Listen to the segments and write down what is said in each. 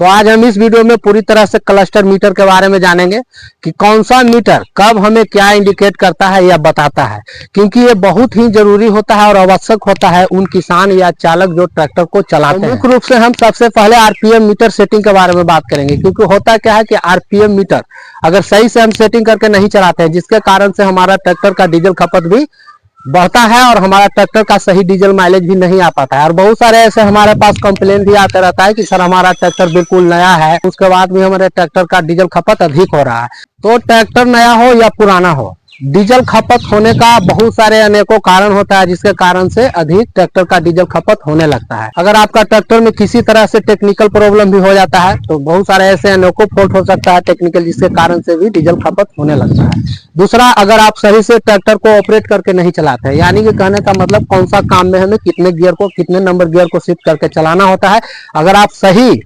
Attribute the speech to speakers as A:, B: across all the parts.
A: तो आज हम इस वीडियो में पूरी तरह से क्लस्टर मीटर के बारे में जानेंगे कि कौन सा मीटर कब हमें क्या इंडिकेट करता है या बताता है, क्योंकि ये बहुत ही जरूरी होता है और आवश्यक होता है उन किसान या चालक जो ट्रैक्टर को चलाते हैं। मुख्य रूप से हम सबसे पहले आरपीएम मीटर सेटिंग के बारे में बात करेंगे, क्योंकि होता क्या है कि आरपीएम मीटर अगर सही से हम सेटिंग करके नहीं चलाते हैं, जिसके कारण से हमारा ट्रैक्टर का डीजल खपत भी बढ़ता है और हमारा ट्रैक्टर का सही डीजल माइलेज भी नहीं आ पाता है। और बहुत सारे ऐसे हमारे पास कंप्लेन भी आते रहता है कि सर हमारा ट्रैक्टर बिल्कुल नया है, उसके बाद भी हमारे ट्रैक्टर का डीजल खपत अधिक हो रहा है। तो ट्रैक्टर नया हो या पुराना हो, डीजल खपत होने का बहुत सारे अनेकों कारण होता है, जिसके कारण से अधिक ट्रैक्टर का डीजल खपत होने लगता है। अगर आपका ट्रैक्टर में किसी तरह से टेक्निकल प्रॉब्लम भी हो जाता है तो बहुत सारे ऐसे अनेकों फॉल्ट हो सकता है टेक्निकल, जिसके कारण से भी डीजल खपत होने लगता है। दूसरा, अगर आप सही से ट्रैक्टर को ऑपरेट करके नहीं चलाते हैं, यानी कि कहने का मतलब कौन सा काम में हमें कितने गियर को, कितने नंबर गियर को शिफ्ट करके चलाना होता है, अगर आप सही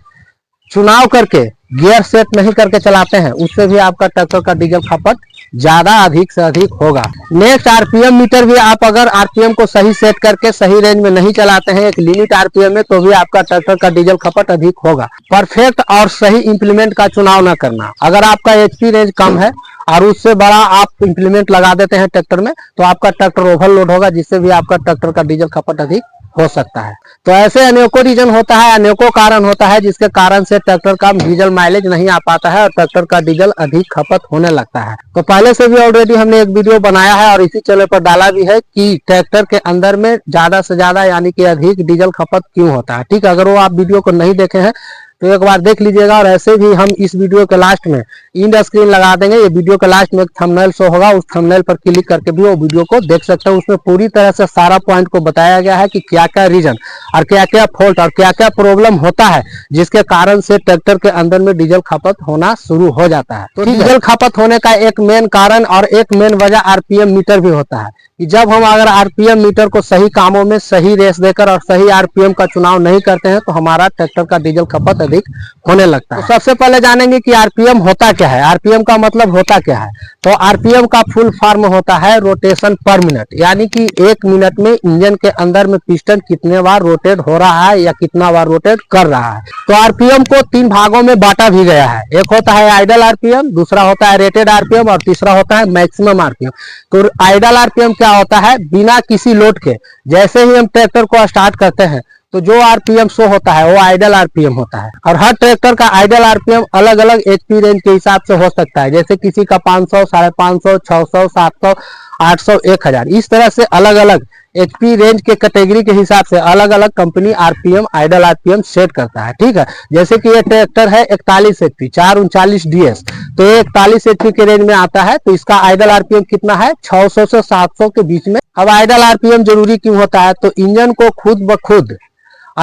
A: चुनाव करके गियर सेट नहीं करके चलाते हैं, उससे भी आपका ट्रैक्टर का डीजल खपत ज्यादा अधिक से अधिक होगा। नेक्स्ट, आरपीएम मीटर भी आप अगर आरपीएम को सही सेट करके सही रेंज में नहीं चलाते हैं, एक लिमिट आरपीएम में, तो भी आपका ट्रैक्टर का डीजल खपत अधिक होगा। परफेक्ट और सही इंप्लीमेंट का चुनाव न करना, अगर आपका एचपी रेंज कम है और उससे बड़ा आप इंप्लीमेंट लगा देते हैं ट्रैक्टर में, तो आपका ट्रैक्टर ओवरलोड होगा, जिससे भी आपका ट्रैक्टर का डीजल खपत अधिक हो सकता है। तो ऐसे अनेकों रीजन होता है, अनेकों कारण होता है, जिसके कारण से ट्रैक्टर का डीजल माइलेज नहीं आ पाता है और ट्रैक्टर का डीजल अधिक खपत होने लगता है। तो पहले से भी ऑलरेडी हमने एक वीडियो बनाया है और इसी चैनल पर डाला भी है कि ट्रैक्टर के अंदर में ज्यादा से ज्यादा यानी कि अधिक डीजल खपत क्यों होता है। ठीक है, अगर वो आप वीडियो को नहीं देखे हैं तो एक बार देख लीजिएगा। और ऐसे भी हम इस वीडियो के लास्ट में इंड स्क्रीन लगा देंगे, ये वीडियो के लास्ट में एक थंबनेल शो होगा, उस थंबनेल पर क्लिक करके भी वो वीडियो को देख सकते हैं। उसमें पूरी तरह से सारा पॉइंट को बताया गया है कि क्या क्या रीजन और क्या क्या फॉल्ट और क्या क्या प्रॉब्लम होता है, जिसके कारण से ट्रैक्टर के अंदर में डीजल खपत होना शुरू हो जाता है। तो डीजल खपत होने का एक मेन कारण और एक मेन वजह आरपीएम मीटर भी होता है कि जब हम अगर आरपीएम मीटर को सही कामों में सही रेस देकर और सही आरपीएम का चुनाव नहीं करते हैं, तो हमारा ट्रैक्टर का डीजल खपत अधिक होने लगता है। तो सबसे पहले जानेंगे कि आरपीएम होता क्या है, आरपीएम का मतलब होता क्या है। तो आरपीएम का फुल फॉर्म होता है रोटेशन पर मिनट, यानी कि एक मिनट में इंजन के अंदर में पिस्टन कितने बार रोटेट हो रहा है या कितना बार रोटेट कर रहा है। तो आरपीएम को तीन भागों में बांटा भी गया है, एक होता है आइडल आरपीएम, दूसरा होता है रेटेड आरपीएम और तीसरा होता है मैक्सिमम आरपीएम। तो आइडल आरपीएम क्या होता है, बिना किसी लोड के जैसे ही हम ट्रैक्टर को स्टार्ट करते हैं तो जो आरपीएम शो होता है वो आइडल आरपीएम होता है। और हर ट्रैक्टर का आइडल आरपीएम अलग अलग एचपी रेंज के हिसाब से हो सकता है, जैसे किसी का 500, 550, 600, 700, 800, 1000, इस तरह से अलग अलग एचपी रेंज के कैटेगरी के हिसाब से अलग अलग company RPM idle RPM set करता है। ठीक है, जैसे कि ये ट्रैक्टर है 41 एचपी 439 डीएस, तो ये 41 एचपी के रेंज में आता है, तो इसका आइडल आरपीएम कितना है, 600 से 700 के बीच में। अब आइडल आरपीएम जरूरी क्यों होता है, तो इंजन को खुद ब खुद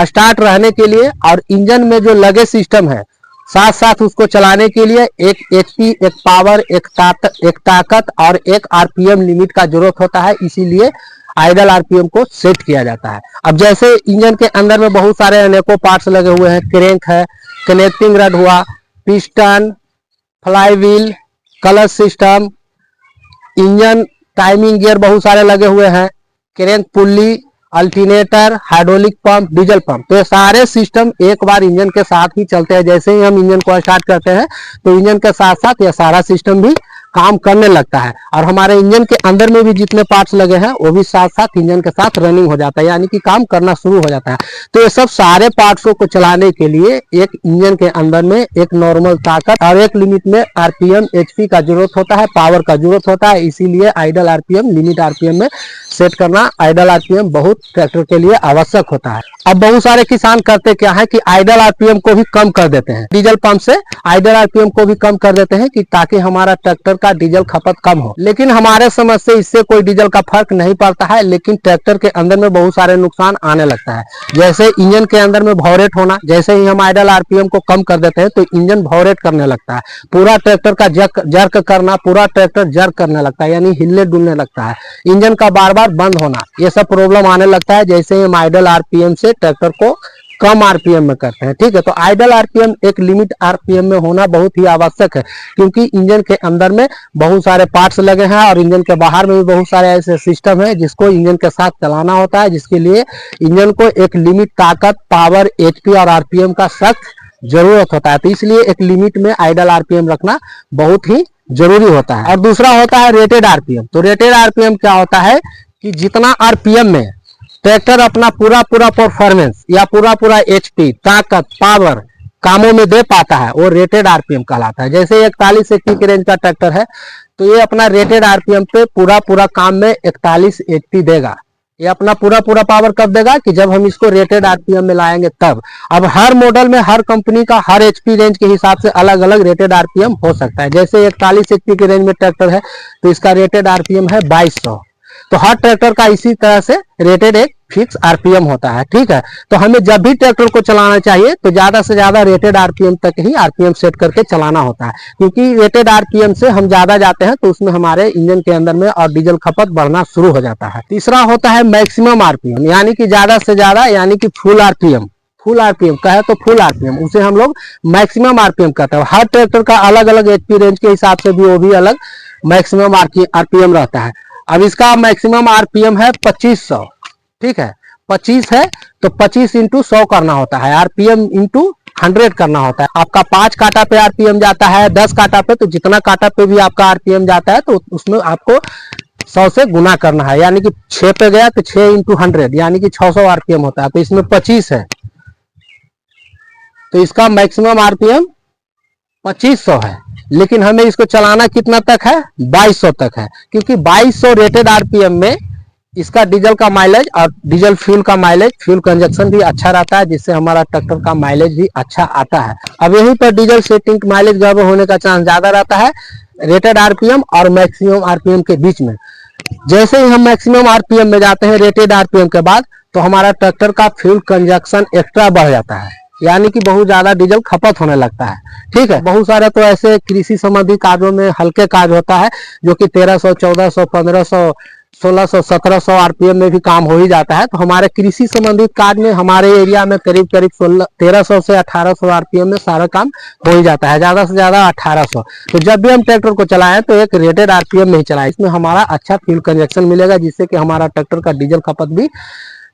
A: स्टार्ट रहने के लिए और इंजन में जो लगे सिस्टम है साथ साथ उसको चलाने के लिए एक एचपी, एक पावर, एक ताकत और एक आरपीएम लिमिट का जरूरत होता है, इसीलिए आइडल आरपीएम को सेट किया जाता है। अब जैसे इंजन के अंदर में बहुत सारे अनेकों पार्ट्स लगे हुए हैं, क्रैंक है, कनेक्टिंग रड हुआ, piston, flywheel, clutch system, engine timing gear बहुत सारे लगे हुए हैं, crank pulley, alternator, hydraulic pump, diesel pump, तो ये सारे सिस्टम एक बार इंजन के साथ ही चलते हैं। जैसे ही हम इंजन को स्टार्ट करते हैं तो इंजन के साथ साथ ये सारा सिस्टम भी काम करने लगता है और हमारे इंजन के अंदर में भी जितने पार्ट्स लगे हैं वो भी साथ साथ इंजन के साथ रनिंग हो जाता है, यानी कि काम करना शुरू हो जाता है। तो ये सब सारे पार्ट्सों को चलाने के लिए एक इंजन के अंदर में एक नॉर्मल ताकत और एक लिमिट में आरपीएम एचपी का जरूरत होता है, पावर का जरूरत होता है, इसीलिए आइडल आरपीएम लिमिट आरपीएम में सेट करना आइडल आरपीएम बहुत ट्रैक्टर के लिए आवश्यक होता है। अब बहुत सारे किसान करते क्या है कि आइडल आरपीएम को भी कम कर देते हैं, डीजल पंप से आइडल आरपीएम को भी कम कर देते हैं कि ताकि हमारा ट्रैक्टर का डीजल खपत कम हो। लेकिन हमारे समझ से इससे कोई डीजल का फर्क नहीं पड़ता है, लेकिन ट्रैक्टर के अंदर में बहुत सारे नुकसान आने लगता है। जैसे इंजन के अंदर में भौरेट होना, जैसे ही हम आइडल आरपीएम को कम कर देते हैं तो इंजन भौरेट करने लगता है, पूरा ट्रैक्टर का जर्क करना, पूरा ट्रैक्टर जर्क करने लगता है, यानी हिलने डुलने लगता है, इंजन का बार बार बंद होना, ये सब प्रॉब्लम आने लगता है जैसे ही हम आइडल आरपीएम से ट्रैक्टर को कम आरपीएम में करते हैं। ठीक है, तो आइडल आरपीएम एक लिमिट आरपीएम में होना बहुत ही आवश्यक है, क्योंकि इंजन के अंदर में बहुत सारे पार्ट्स लगे हैं और इंजन के बाहर में भी बहुत सारे ऐसे सिस्टम है जिसको इंजन के साथ चलाना होता है, जिसके लिए इंजन को एक लिमिट ताकत, पावर, एचपी और आरपीएम का सख्त जरूरत होता है। तो इसलिए एक लिमिट में आइडल आरपीएम रखना बहुत ही जरूरी होता है। और दूसरा होता है रेटेड आरपीएम। तो रेटेड आरपीएम क्या होता है कि जितना आरपीएम में ट्रैक्टर अपना पूरा पूरा परफॉर्मेंस या पूरा पूरा एचपी, ताकत, पावर कामों में दे पाता है, वो रेटेड आरपीएम कहलाता है। जैसे 41 एचपी के रेंज का ट्रैक्टर है, तो ये अपना रेटेड आरपीएम पे पूरा पूरा काम में 41 एचपी देगा। ये अपना पूरा पूरा पावर कब देगा कि जब हम इसको रेटेड आरपीएम में लाएंगे तब। अब हर मॉडल में हर कंपनी का हर एचपी रेंज के हिसाब से अलग अलग रेटेड आरपीएम हो सकता है। जैसे 41 एचपी के रेंज में ट्रैक्टर है तो इसका रेटेड आरपीएम है 2200। तो हर ट्रैक्टर का इसी तरह से रेटेड एक फिक्स आरपीएम होता है, ठीक है। तो हमें जब भी ट्रैक्टर को चलाना चाहिए तो ज्यादा से ज्यादा रेटेड आरपीएम तक ही आरपीएम सेट करके चलाना होता है, क्योंकि रेटेड आरपीएम से हम ज्यादा जाते हैं तो उसमें हमारे इंजन के अंदर में और डीजल खपत बढ़ना शुरू हो जाता है। तीसरा होता है मैक्सिमम आरपीएम, यानी कि ज्यादा से ज्यादा, यानी कि फुल आरपीएम। फुल आरपीएम कहे तो फुल आरपीएम, उसे हम लोग मैक्सिमम आरपीएम कहते हैं। हर ट्रैक्टर का अलग अलग एचपी रेंज के हिसाब से भी वो भी अलग मैक्सिमम आरपीएम रहता है। अब इसका मैक्सिमम आरपीएम है 2500, ठीक है। 25 है तो 25 इंटू 100 करना होता है, आरपीएम इंटू 100 करना होता है। आपका 5 काटा पे आरपीएम जाता है, 10 काटा पे, तो जितना काटा पे भी आपका आरपीएम जाता है तो उसमें आपको 100 से गुना करना है, यानी कि 6 पे गया तो 6 इंटू 100 यानी कि 600 आरपीएम होता है। तो इसमें 25 है तो इसका मैक्सिमम आरपीएम 2500 है, लेकिन हमें इसको चलाना कितना तक है, 2200 तक है, क्योंकि 2200 रेटेड आरपीएम में इसका डीजल का माइलेज और डीजल फ्यूल का माइलेज, फ्यूल कंजक्शन भी अच्छा रहता है, जिससे हमारा ट्रैक्टर का माइलेज भी अच्छा आता है। अब यहीं पर डीजल सेटिंग माइलेज गड़बड़ होने का चांस ज्यादा रहता है रेटेड आरपीएम और मैक्सिमम आरपीएम के बीच में। जैसे ही हम मैक्सिमम आरपीएम में जाते हैं रेटेड आरपीएम के बाद, तो हमारा ट्रैक्टर का फ्यूल कंजक्शन एक्स्ट्रा बढ़ जाता है, यानी कि बहुत ज्यादा डीजल खपत होने लगता है, ठीक है। बहुत सारे तो ऐसे कृषि संबंधी कार्यों में हल्के कार्य होता है जो कि 1300, 1400, 1500, 1600, 1700 आरपीएम में भी काम हो ही जाता है। तो हमारे कृषि संबंधित कार्य में हमारे एरिया में करीब करीब 1300 से 1800 आरपीएम में सारा काम हो ही जाता है, ज्यादा से ज्यादा 1800। तो जब भी हम ट्रैक्टर को चलाएं तो एक रेटेड आरपीएम में ही चलाएं, इसमें हमारा अच्छा फ्यूल कंजक्शन मिलेगा, जिससे कि हमारा ट्रैक्टर का डीजल खपत भी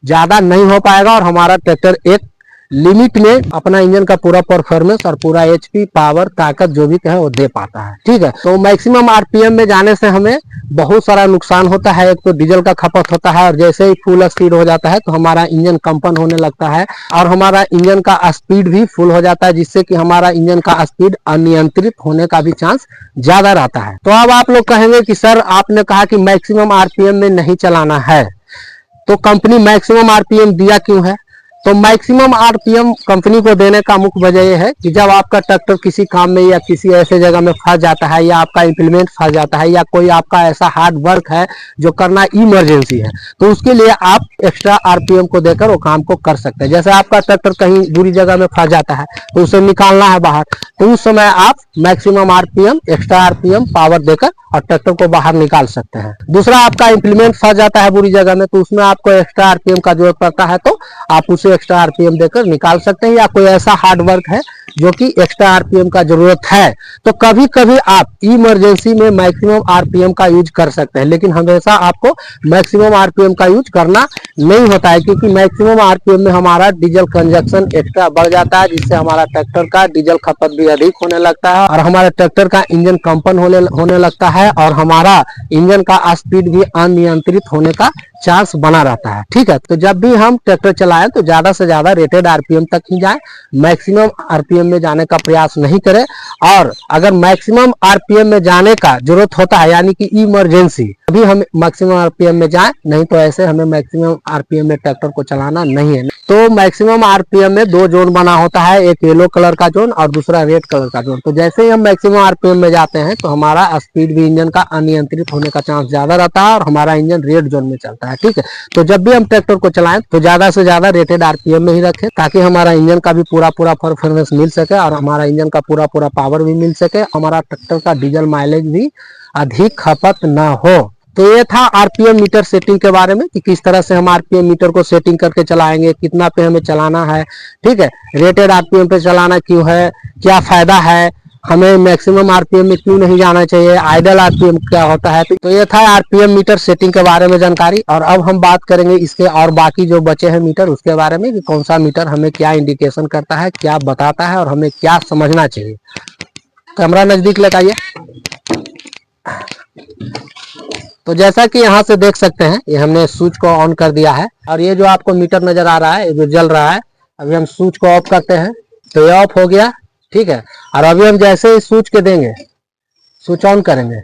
A: ज्यादा नहीं हो पाएगा और हमारा ट्रैक्टर एक लिमिट में अपना इंजन का पूरा परफॉर्मेंस और पूरा एचपी, पावर, ताकत जो भी कहे वो दे पाता है, ठीक है। तो मैक्सिमम आरपीएम में जाने से हमें बहुत सारा नुकसान होता है। एक तो डीजल का खपत होता है, और जैसे ही फुल स्पीड हो जाता है तो हमारा इंजन कंपन होने लगता है और हमारा इंजन का स्पीड भी फुल हो जाता है, जिससे कि हमारा इंजन का स्पीड अनियंत्रित होने का भी चांस ज्यादा रहता है। तो अब आप लोग कहेंगे कि सर आपने कहा कि मैक्सिमम आरपीएम में नहीं चलाना है, तो कंपनी मैक्सिमम आरपीएम दिया क्यों है? तो मैक्सिमम आरपीएम कंपनी को देने का मुख्य वजह यह है कि जब आपका ट्रैक्टर किसी काम में या किसी ऐसे जगह में फंस जाता है, या आपका इंप्लीमेंट फंस जाता है, या कोई आपका ऐसा हार्ड वर्क है जो करना इमरजेंसी है, तो उसके लिए आप एक्स्ट्रा आरपीएम को देकर वो काम को कर सकते हैं। जैसे आपका ट्रैक्टर कहीं बुरी जगह में फंस जाता है तो उसे निकालना है बाहर, तो उस समय आप maximum RPM, extra RPM power देकर और ट्रैक्टर को बाहर निकाल सकते हैं। दूसरा, आपका इंप्लीमेंट फंस जाता है बुरी जगह में, तो उसमें आपको एक्स्ट्रा आरपीएम का जरूरत पड़ता है, तो आप उसे एक्स्ट्रा आरपीएम देकर निकाल सकते हैं। या कोई ऐसा हार्ड वर्क है जो कि एक्स्ट्रा आरपीएम का जरूरत है, तो कभी कभी आप इमरजेंसी में मैक्सिमम आरपीएम का यूज कर सकते हैं, लेकिन हमेशा आपको मैक्सिमम आरपीएम का यूज करना नहीं होता है, क्योंकि मैक्सिमम आरपीएम में हमारा डीजल कंजक्शन एक्स्ट्रा बढ़ जाता है, जिससे हमारा ट्रैक्टर का डीजल खपत भी अधिक होने लगता है और हमारे ट्रैक्टर का इंजन कंपन होने लगता है और हमारा इंजन का स्पीड भी अनियंत्रित होने का चांस बना रहता है, ठीक है। तो जब भी हम ट्रैक्टर चलाएं तो ज्यादा से ज्यादा रेटेड आरपीएम तक ही जाएं, मैक्सिमम आरपीएम में जाने का प्रयास नहीं करें। और अगर मैक्सिमम आरपीएम में जाने का जरूरत होता है, यानी कि इमरजेंसी, अभी हम मैक्सिमम आरपीएम में जाएं, नहीं तो ऐसे हमें मैक्सिमम आरपीएम में ट्रैक्टर को चलाना नहीं है। तो मैक्सिमम आरपीएम में दो जोन बना होता है, एक येलो कलर का जोन और दूसरा रेड कलर का जोन। तो जैसे ही हम मैक्सिमम आरपीएम में जाते हैं तो हमारा स्पीड भी इंजन का अनियंत्रित होने का चांस ज्यादा रहता है और हमारा इंजन रेड जोन में चलता है, ठीक है। तो जब भी हम ट्रैक्टर को चलाएं तो ज्यादा से ज्यादा रेटेड आरपीएम में ही रखें, ताकि हमारा इंजन का भी पूरा पूरा परफॉर्मेंस मिल सके और हमारा इंजन का पूरा पूरा पावर भी मिल सके, हमारा ट्रैक्टर का डीजल माइलेज भी अधिक खपत ना हो। तो ये था आरपीएम मीटर सेटिंग के बारे में कि किस तरह से हम आरपीएम मीटर को सेटिंग करके चलाएंगे, कितना पे हमें चलाना है, ठीक है। रेटेड आरपीएम पे चलाना क्यों है, क्या फायदा है, हमें मैक्सिमम आरपीएम में क्यों नहीं जाना चाहिए, आइडल आरपीएम क्या होता है। तो ये था आरपीएम मीटर सेटिंग के बारे में जानकारी। और अब हम बात करेंगे इसके और बाकी जो बचे हैं मीटर उसके बारे में, कि कौन सा मीटर हमें क्या इंडिकेशन करता है, क्या बताता है और हमें क्या समझना चाहिए। कैमरा नजदीक लेकर आइए। तो जैसा कि यहाँ से देख सकते हैं, ये हमने स्विच को ऑन कर दिया है और ये जो आपको मीटर नजर आ रहा है, ये जो जल रहा है, अभी हम स्विच को ऑफ करते हैं तो ये ऑफ हो गया, ठीक है। और अभी हम जैसे ही स्विच के देंगे, स्विच ऑन करेंगे,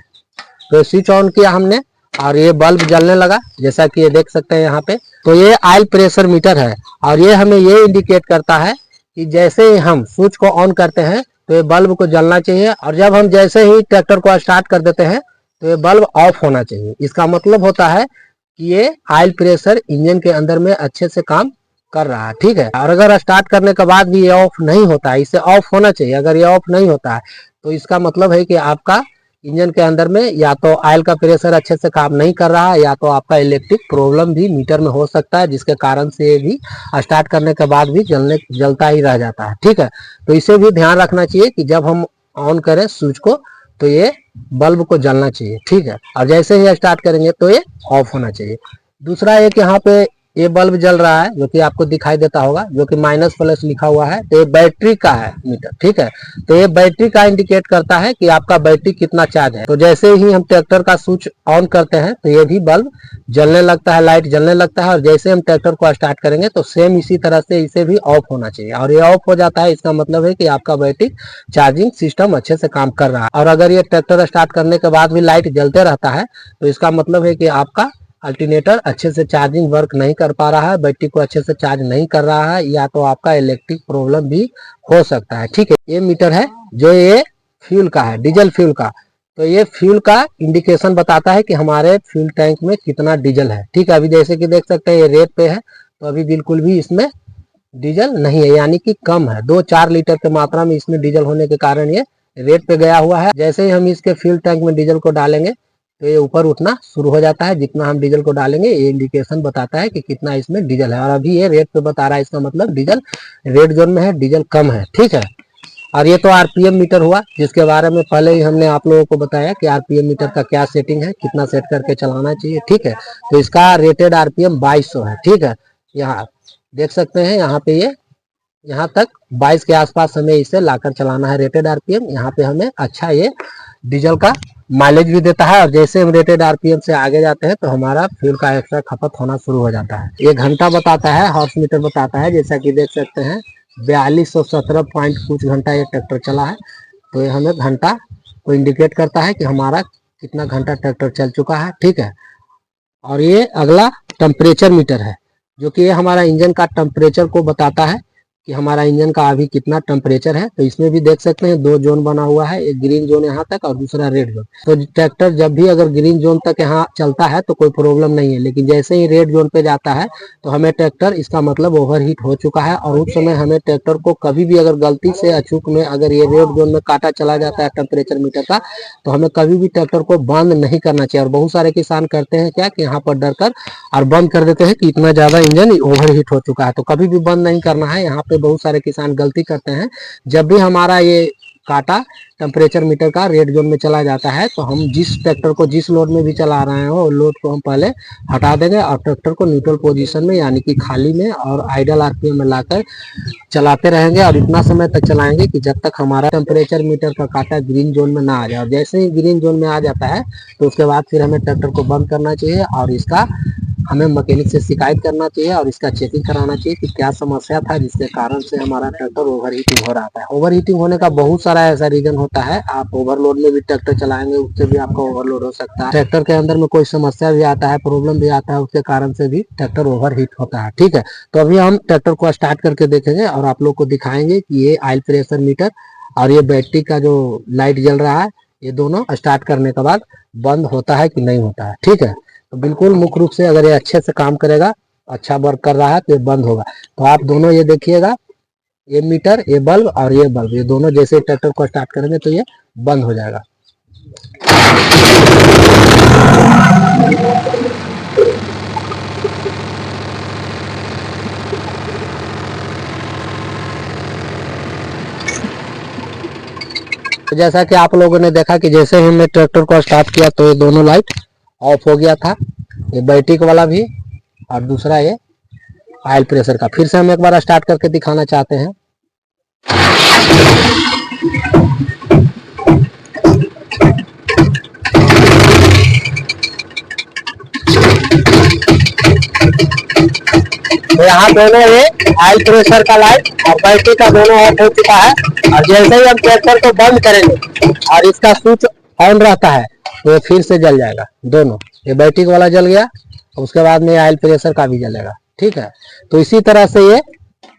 A: तो स्विच ऑन किया हमने और ये बल्ब जलने लगा, जैसा कि ये देख सकते हैं यहाँ पे। तो ये ऑयल प्रेशर मीटर है और ये हमें ये इंडिकेट करता है कि जैसे ही हम स्विच को ऑन करते हैं तो ये बल्ब को जलना चाहिए, और जब हम जैसे ही ट्रैक्टर को स्टार्ट कर देते हैं तो ये बल्ब ऑफ होना चाहिए। इसका मतलब होता है कि ये ऑयल प्रेशर इंजन के अंदर में अच्छे से काम कर रहा है, ठीक है। और अगर स्टार्ट करने के बाद भी ये ऑफ नहीं होता है, इसे ऑफ होना चाहिए, अगर ये ऑफ नहीं होता है तो इसका मतलब है कि आपका इंजन के अंदर में या तो ऑयल का प्रेशर अच्छे से काम नहीं कर रहा है, या तो आपका इलेक्ट्रिक प्रॉब्लम भी मीटर में हो सकता है, जिसके कारण से ये भी स्टार्ट करने के बाद भी जलता ही रह जाता है, ठीक है। तो इसे भी ध्यान रखना चाहिए कि जब हम ऑन करें स्विच को तो ये बल्ब को जलना चाहिए, ठीक है। और जैसे ही स्टार्ट करेंगे तो ये ऑफ होना चाहिए। दूसरा एक यहाँ पे ये बल्ब जल रहा है जो कि आपको दिखाई देता होगा, जो कि माइनस प्लस लिखा हुआ है, तो ये बैटरी का है मीटर, ठीक है। तो ये बैटरी का इंडिकेट करता है कि आपका बैटरी कितना चार्ज है। तो जैसे ही हम ट्रैक्टर का स्विच ऑन करते हैं तो ये भी बल्ब जलने लगता है, लाइट जलने लगता है, और जैसे हम ट्रैक्टर को स्टार्ट करेंगे तो सेम इसी तरह से इसे भी ऑफ होना चाहिए। और ये ऑफ हो जाता है, इसका मतलब है कि आपका बैटरी चार्जिंग सिस्टम अच्छे से काम कर रहा है। और अगर ये ट्रैक्टर स्टार्ट करने के बाद भी लाइट जलते रहता है तो इसका मतलब है कि आपका अल्टरनेटर अच्छे से चार्जिंग वर्क नहीं कर पा रहा है, बैटरी को अच्छे से चार्ज नहीं कर रहा है, या तो आपका इलेक्ट्रिक प्रॉब्लम भी हो सकता है, ठीक है। ये मीटर है जो ये फ्यूल का है, डीजल फ्यूल का। तो ये फ्यूल का इंडिकेशन बताता है कि हमारे फ्यूल टैंक में कितना डीजल है, ठीक है। अभी जैसे कि देख सकते हैं ये रेट पे है, तो अभी बिल्कुल भी इसमें डीजल नहीं है, यानी कि कम है। 2-4 लीटर की मात्रा में इसमें डीजल होने के कारण ये रेट पे गया हुआ है। जैसे ही हम इसके फ्यूल टैंक में डीजल को डालेंगे तो ये ऊपर उठना शुरू हो जाता है। जितना हम डीजल को डालेंगे ये इंडिकेशन बताता है कि कितना इसमें डीजल है, और अभी ये रेट पे बता रहा है, इसका मतलब डीजल रेड जोन में है, डीजल कम है, ठीक है। और ये तो आरपीएम मीटर हुआ, जिसके बारे में पहले ही हमने आप लोगों को बताया कि आरपीएम मीटर का क्या सेटिंग है, कितना सेट करके चलाना चाहिए, ठीक है। तो इसका रेटेड आरपीएम 2200 है, ठीक है। यहाँ देख सकते हैं, यहाँ पे ये यहाँ तक 22 के आसपास हमें इसे लाकर चलाना है, रेटेड आरपीएम। यहाँ पे हमें अच्छा ये डीजल का माइलेज भी देता है, और जैसे हम रेटेड आरपीएम से आगे जाते हैं तो हमारा फ्यूल का एक्स्ट्रा खपत होना शुरू हो जाता है। ये घंटा बताता है, हॉर्स मीटर बताता है, जैसा कि देख सकते हैं 4217 पॉइंट कुछ घंटा ये ट्रैक्टर चला है। तो ये हमें घंटा को इंडिकेट करता है कि हमारा कितना घंटा ट्रैक्टर चल चुका है, ठीक है। और ये अगला टेम्परेचर मीटर है, जो कि ये हमारा इंजन का टेम्परेचर को बताता है कि हमारा इंजन का अभी कितना टेम्परेचर है। तो इसमें भी देख सकते हैं 2 जोन बना हुआ है, एक ग्रीन जोन यहाँ तक और दूसरा रेड जोन। तो ट्रैक्टर जब भी अगर ग्रीन जोन तक यहाँ चलता है तो कोई प्रॉब्लम नहीं है, लेकिन जैसे ही रेड जोन पे जाता है तो हमें ट्रैक्टर, इसका मतलब ओवरहीट हो चुका है। और उस समय हमें ट्रैक्टर को कभी भी अगर गलती से अचूक में अगर ये रेड जोन में काटा चला जाता है टेम्परेचर मीटर का, तो हमें कभी भी ट्रैक्टर को बंद नहीं करना चाहिए। और बहुत सारे किसान करते हैं क्या कि यहाँ पर डर कर और बंद कर देते हैं कि इतना ज्यादा इंजन ओवरहीट हो चुका है। तो कभी भी बंद नहीं करना है, यहाँ पे बहुत सारे किसान गलती करते हैं। जब भी हमारा ये काटा टेम्परेचर मीटर का रेड जोन में चला जाता है तो हम जिस ट्रैक्टर को जिस लोड में भी चला रहे हैं वो लोड को हम पहले हटा देंगे और ट्रैक्टर को न्यूट्रल पोजीशन में यानी कि खाली में और आइडल आरपीएम में लाकर चलाते रहेंगे, और इतना समय तक चलाएंगे कि जब तक हमारा टेम्परेचर मीटर का काटा ग्रीन जोन में ना आ जाए। और जैसे ही ग्रीन जोन में आ जाता है तो उसके बाद फिर हमें ट्रैक्टर को बंद करना चाहिए और इसका हमें मैकेनिक से शिकायत करना चाहिए और इसका चेकिंग कराना चाहिए कि क्या समस्या था जिसके कारण से हमारा ट्रैक्टर ओवरहीटिंग हो रहा था। ओवरहीटिंग होने का बहुत सारा ऐसा रीजन होता है, आप ओवरलोड में भी ट्रैक्टर चलाएंगे उससे भी आपका ओवरलोड हो सकता है। ट्रैक्टर के अंदर में कोई समस्या भी आता है, प्रॉब्लम भी आता है, उसके कारण से भी ट्रैक्टर ओवरहीट होता है, ठीक है। तो अभी हम ट्रैक्टर को स्टार्ट करके देखेंगे और आप लोग को दिखाएंगे कि ये ऑयल प्रेशर मीटर और ये बैटरी का जो लाइट जल रहा है ये दोनों स्टार्ट करने के बाद बंद होता है कि नहीं होता है, ठीक है। तो बिल्कुल मुख्य रूप से अगर ये अच्छे से काम करेगा, अच्छा वर्क कर रहा है तो ये बंद होगा। तो आप दोनों ये देखिएगा, ये मीटर, ये बल्ब और ये बल्ब, ये दोनों जैसे ट्रैक्टर को स्टार्ट करेंगे तो ये बंद हो जाएगा। तो जैसा कि आप लोगों ने देखा कि जैसे ही हमने ट्रैक्टर को स्टार्ट किया तो ये दोनों लाइट ऑफ हो गया था, ये बैटरी वाला भी और दूसरा ये ऑयल प्रेशर का। फिर से हम एक बार स्टार्ट करके दिखाना चाहते हैं। तो यहाँ दोनों ये ऑयल प्रेशर का लाइट और बैटरी का दोनों ऑफ हो चुका है। और जैसे ही हम ट्रैक्टर को बंद करेंगे और इसका स्विच ऑन रहता है तो ये फिर से जल जाएगा दोनों। ये बैटरी वाला जल गया, उसके बाद में ऑयल प्रेशर का भी जलेगा। ठीक है, तो इसी तरह से ये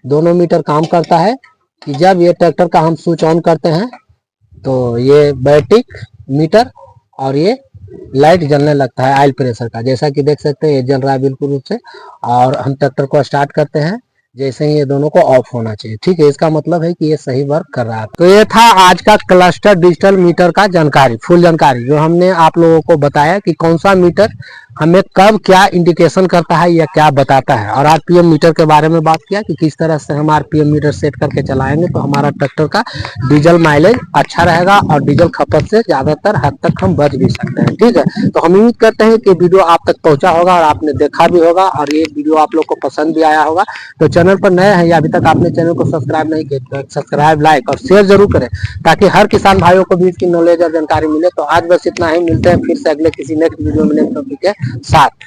A: दोनों मीटर काम करता है कि जब ये ट्रैक्टर का हम स्विच ऑन करते हैं तो ये बैटरी मीटर और ये लाइट जलने लगता है ऑयल प्रेशर का। जैसा कि देख सकते हैं ये जल रहा है बिल्कुल रूप से। और हम ट्रैक्टर को स्टार्ट करते हैं, जैसे ही ये दोनों को ऑफ होना चाहिए। ठीक है, इसका मतलब है कि ये सही वर्क कर रहा है। तो ये था आज का क्लस्टर डिजिटल मीटर का जानकारी, फुल जानकारी जो हमने आप लोगों को बताया कि कौन सा मीटर हमें कब क्या इंडिकेशन करता है या क्या बताता है। और आरपीएम मीटर के बारे में बात किया कि किस तरह से हम आरपीएम मीटर सेट करके चलाएंगे तो हमारा ट्रैक्टर का डीजल माइलेज अच्छा रहेगा और डीजल खपत से ज्यादातर हद तक हम बच भी सकते हैं। ठीक है, तो हम उम्मीद करते हैं कि वीडियो आप तक पहुंचा होगा और आपने देखा भी होगा और ये वीडियो आप लोग को पसंद भी आया होगा। तो चैनल पर नए हैं या अभी तक आपने चैनल को सब्सक्राइब नहीं किया तो सब्सक्राइब, लाइक और शेयर जरूर करें ताकि हर किसान भाइयों को भी इसकी नॉलेज और जानकारी मिले। तो आज बस इतना ही, मिलते हैं फिर से अगले किसी नेक्स्ट वीडियो में नेक्स्ट टॉपिक के साथ।